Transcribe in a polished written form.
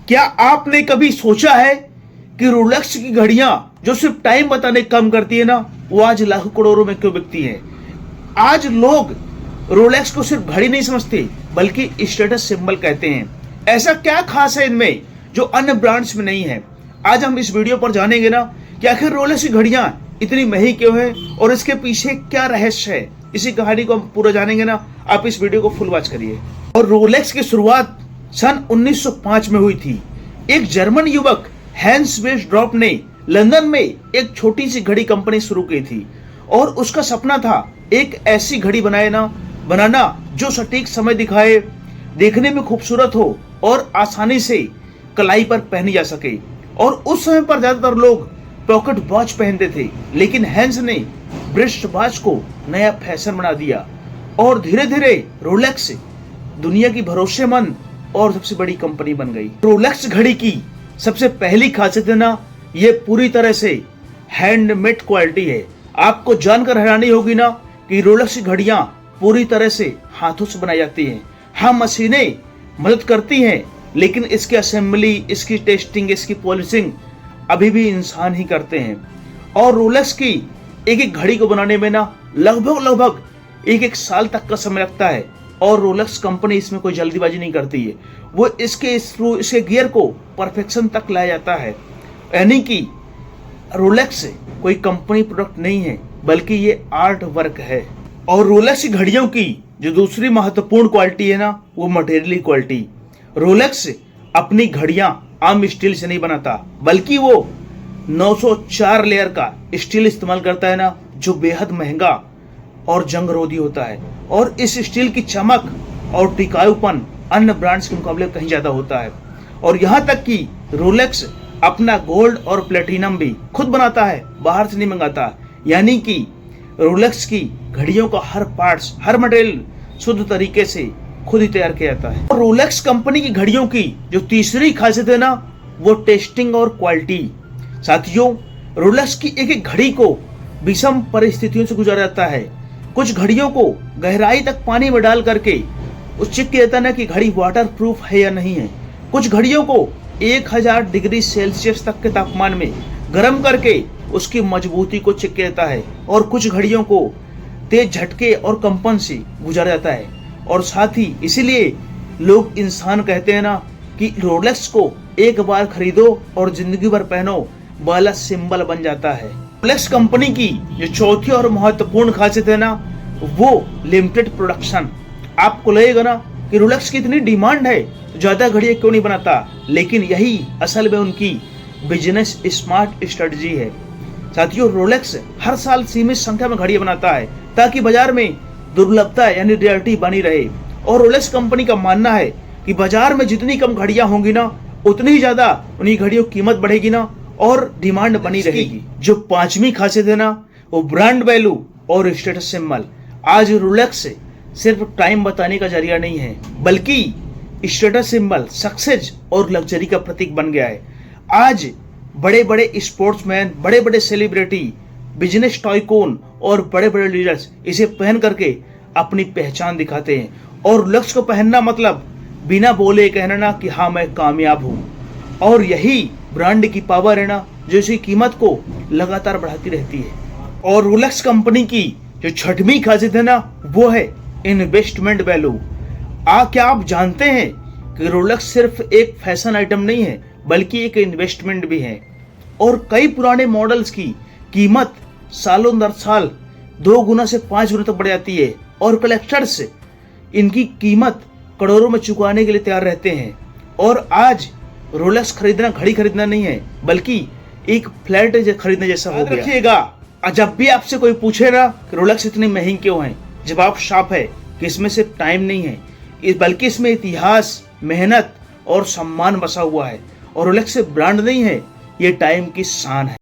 क्या आपने कभी सोचा है कि रोलेक्स की घड़ियां जो सिर्फ टाइम बताने का काम करती है ना, वो आज लाखों करोड़ों में क्यों बिकती है? आज लोग रोलेक्स को सिर्फ घड़ी नहीं समझते बल्कि स्टेटस सिंबल कहते हैं। ऐसा क्या खास है इनमें जो अन्य ब्रांड्स में नहीं है? आज हम इस वीडियो पर जानेंगे ना कि आखिर रोलेक्स की घड़ियां इतनी महंगी क्यों है और इसके पीछे क्या रहस्य है। इसी कहानी को हम पूरा जानेंगे ना। आप इस वीडियो को फुल वॉच करिए। और रोलेक्स की शुरुआत सन 1905 में हुई थी। एक जर्मन युवक हैंस वेस्ट्रॉप ने लंदन में एक छोटी सी घड़ी कंपनी शुरू की थी और उसका सपना था एक ऐसी घड़ी बनाना जो सटीक समय दिखाए, देखने में खूबसूरत हो और आसानी से कलाई पर पहनी जा सके। और उस समय पर ज्यादातर लोग पॉकेट वॉच पहनते थे, लेकिन हैंस ने ब्रिस्ट वॉच को नया फैशन बना दिया और धीरे धीरे रोलेक्स दुनिया की भरोसेमंद और सबसे बड़ी कंपनी बन गई। रोलेक्स घड़ी की सबसे पहली खासियत है ना, ये पूरी तरह से हैंडमेड क्वालिटी है। आपको जानकर हैरानी होगी ना कि रोलेक्स की घड़ियां पूरी तरह से हाथों से बनाई जाती हैं। हाँ, मशीनें मदद करती हैं, लेकिन इसकी असेंबली, इसकी टेस्टिंग, इसकी पॉलिशिंग अभी भी इंसान ही करते हैं। और रोलेक्स की एक एक घड़ी को बनाने में ना लगभग एक साल तक का समय लगता है। और रोलेक्स कंपनी इसमें कोई जल्दीबाजी नहीं करती है। वो इसके गियर को परफेक्शन तक लाया जाता है। यानी कि रोलेक्स कोई कंपनी प्रोडक्ट नहीं है बल्कि ये आर्ट वर्क है। और रोलेक्स की घड़ियों की जो दूसरी महत्वपूर्ण क्वालिटी है ना, वो मटेरियल क्वालिटी। रोलेक्स अपनी घड़ियां आम स्टील से नहीं बनाता बल्कि वो 904 लेयर का स्टील इस्तेमाल करता है ना, जो बेहद महंगा और जंगरोधी होता है। और इस स्टील की चमक और टिकाऊपन अन्य ब्रांड्स के मुकाबले कहीं ज्यादा होता है। और यहाँ तक कि रोलेक्स अपना गोल्ड और प्लेटिनम भी खुद बनाता है, बाहर से नहीं मंगाता। यानी कि रोलेक्स की घड़ियों का हर पार्ट्स, हर मटेरियल शुद्ध तरीके से खुद ही तैयार किया जाता है। और रोलेक्स कंपनी की घड़ियों की जो तीसरी खासियत है ना, वो टेस्टिंग और क्वालिटी। साथियों, रोलेक्स की एक एक घड़ी को विषम परिस्थितियों से गुजारा जाता है। कुछ घड़ियों को गहराई तक पानी में डाल करके उस चेक किया जाता है ना कि घड़ी वाटर प्रूफ है या नहीं है। कुछ घड़ियों को 1000 डिग्री सेल्सियस तक के तापमान में गर्म करके उसकी मजबूती को चेक किया जाता है। और कुछ घड़ियों को तेज झटके और कंपन से गुजारा जाता है। और साथ ही इसीलिए लोग इंसान कहते हैं ना कि रोलेक्स को एक बार खरीदो और जिंदगी भर पहनो, वाला सिंबल बन जाता है। रोलेक्स कंपनी की जो चौथी और महत्वपूर्ण खासियत है ना, वो लिमिटेड प्रोडक्शन। आपको लगेगा ना कि रोलेक्स की इतनी डिमांड है तो ज्यादा घड़ियां क्यों नहीं बनाता, लेकिन यही असल में उनकी बिजनेस स्मार्ट स्ट्रेटजी है। साथियों, रोलेक्स हर साल सीमित संख्या में घड़ियां बनाता है ताकि बाजार में दुर्लभता यानी रेयरिटी बनी रहे। और रोलेक्स कंपनी का मानना है कि बाजार में जितनी कम घड़ियां होंगी ना, उतनी ही ज्यादा उन्हीं घड़ियों की कीमत बढ़ेगी ना और डिमांड बनी रहेगी। जो पांचवी खासियत है ना, वो ब्रांड वैल्यू और स्टेटस सिंबल। आज रोलेक्स सिर्फ टाइम बताने का जरिया नहीं है बल्कि स्टेटस सिंबल, सक्सेस और लग्जरी का प्रतीक बन गया है। आज बड़े बड़े स्पोर्ट्समैन, बड़े बड़े सेलिब्रिटी, बिजनेस टाइकून और बड़े बड़े लीडर्स इसे पहन करके अपनी पहचान दिखाते हैं। और रोलेक्स को पहनना मतलब बिना बोले कहना ना कि हाँ मैं कामयाब हूँ। और यही ब्रांड की पावर है ना, जो इसकी कीमत को लगातार बढ़ाती रहती है। और रोलेक्स कंपनी की जो छठवीं खासियत है ना, वो है इन्वेस्टमेंट वैल्यू। क्या आप जानते हैं कि रोलेक्स सिर्फ एक फैशन आइटम नहीं है बल्कि एक इन्वेस्टमेंट भी है। और कई पुराने मॉडल्स की कीमत सालों दर साल 2 गुना से 5 गुना तक बढ़ जाती है। और कलेक्टर्स इनकी कीमत करोड़ों में चुकाने के लिए तैयार रहते हैं। और आज रोलेक्स खरीदना घड़ी खरीदना नहीं है बल्कि एक फ्लैट खरीदने जैसा हो गया। रखिएगा, जब भी आपसे कोई पूछे ना कि रोलेक्स इतनी महंगी क्यों है, जवाब साफ है कि इसमें सिर्फ टाइम नहीं है बल्कि इसमें इतिहास, मेहनत और सम्मान बसा हुआ है। और रोलेक्स सिर्फ ब्रांड नहीं है, ये टाइम की शान है।